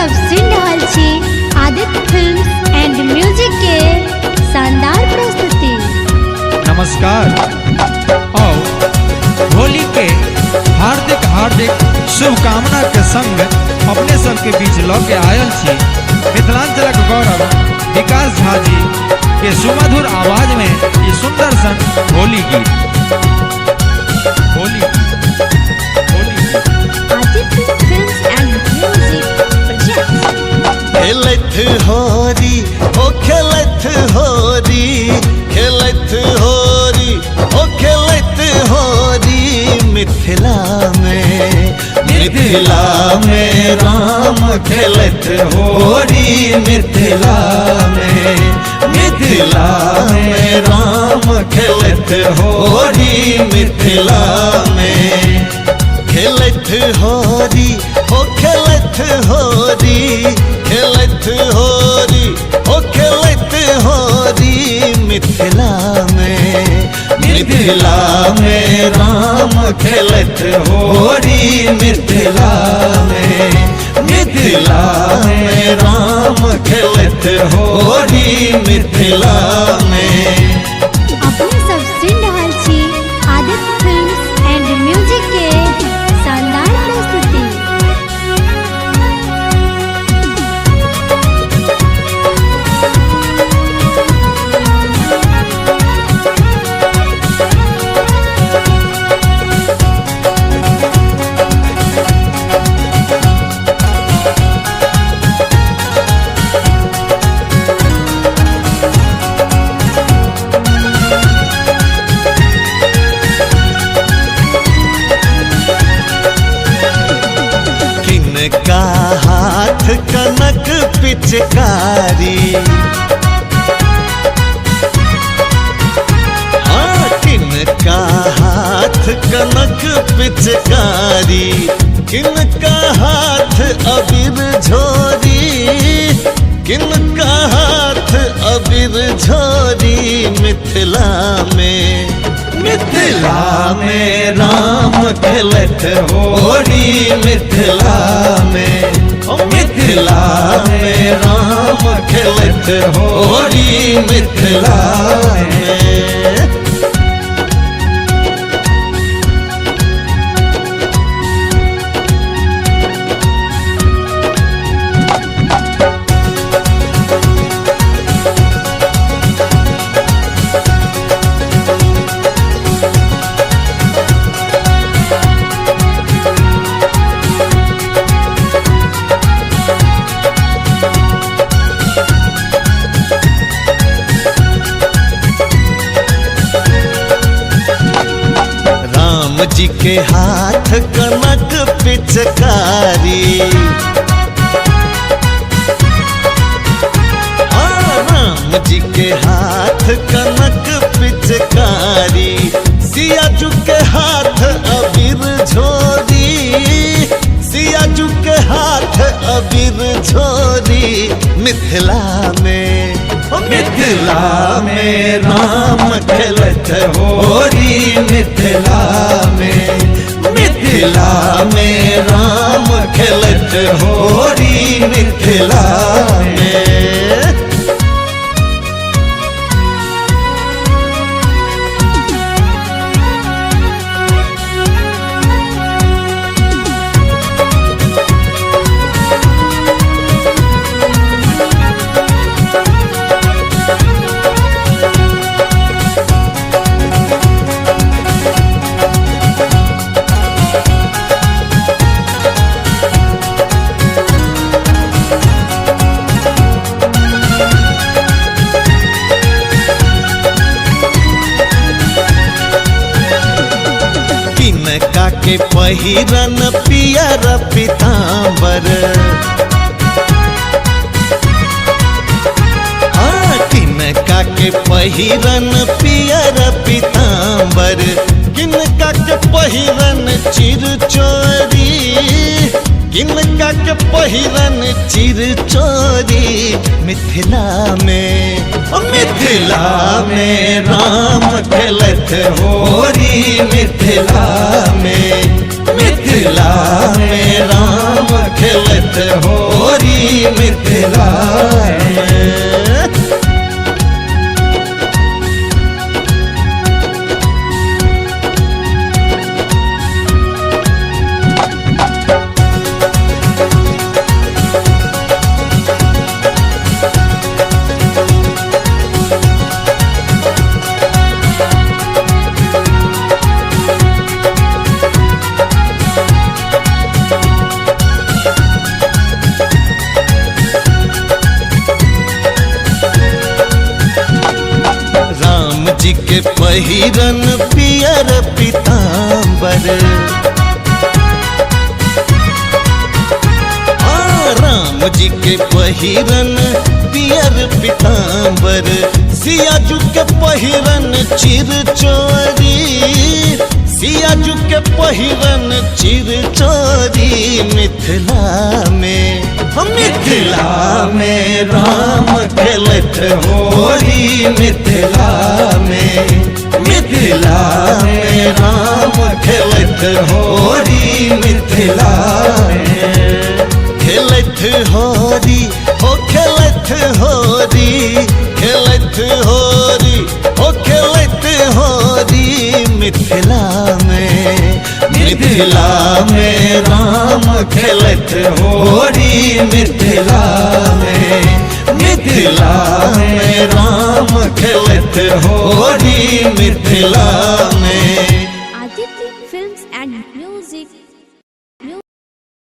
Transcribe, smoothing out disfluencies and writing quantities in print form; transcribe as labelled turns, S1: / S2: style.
S1: सब सुन रहल छी आदित्य फिल्म्स एंड म्यूजिक के शानदार प्रस्तुति।
S2: नमस्कार और होली के हार्दिक हार्दिक शुभकामना के संग अपने सब के बीच लौके आयल छी मिथिलांचलक गौरव विकास झा जी के सुमधुर आवाज में ये सुंदर सन होली गीत।
S1: Aditya films and music project.
S3: खेलत होरी ओ खेलत होरी, खेलत होरी ओ खेलत होरी मिथिला में, मिथिला में राम खेलत होरी मिथिला में, मिथिला में राम खेलत होरी मिथिला में। खेलत होरी ओ खेलत होरी, खेलत होरी ओ खेलत होरी मिथिला में, मिथिला में राम खेलत होरी मिथिला में, मिथिला में राम खेलत होरी मिथिला में।
S1: अपने सब सुन रहल छी आदित्य फिल्म्स एंड म्यूजिक के शानदार प्रस्तुति।
S3: किनका हाथ कनक पिचकारी, हाँ किनका हाथ कनक पिचकारी, किनका हाथ अबीर झोरी, किनका हाथ अबीर झोरी मिथिला में, मिथिला में राम खेलत होरी मिथिला में, मिथिला में राम खेलत होरी मिथिला में। राम जी के हाथ कनक पिचकारी, राम जी के हाथ कनक पिचकारी, सियाजू के हाथ अबीर झोरी, सियाजू के हाथ अबीर झोरी मिथिला में, मिथिला में राम खेलत होरी मिथिला में, मिथिला में राम खेलत होरी मिथिला में। किनका के पहिरन पियर पीतांबर, किनका के पहिरन पियर पीतांबर, किनका के पहिरन चिर चोरी, किनका के पहिरन चिर चोरी मिथिला में, मिथिला में राम खेलत होरी मिथिला में, मिथिला मिथिला में राम खेलत होरी मिथिला में। राम जी के पहिरन पियर पीतांबर, राम जी के पहिरन पियर पीतांबर, सियाजू के पहिरन चिर चोरी, सियाजू के पहिरन चिर चोरी। मिथिला में राम खेलत होरी मिथिला में, मिथिला में राम खेलत होरी मिथिला में। खेलत होरी हो खेलत होरी, खेलत होरी हो खेलत होरी मिथिला में, मिथिला में राम खेलत होरी मिथिला में, मिथिला में राम खेलत होरी मिथिला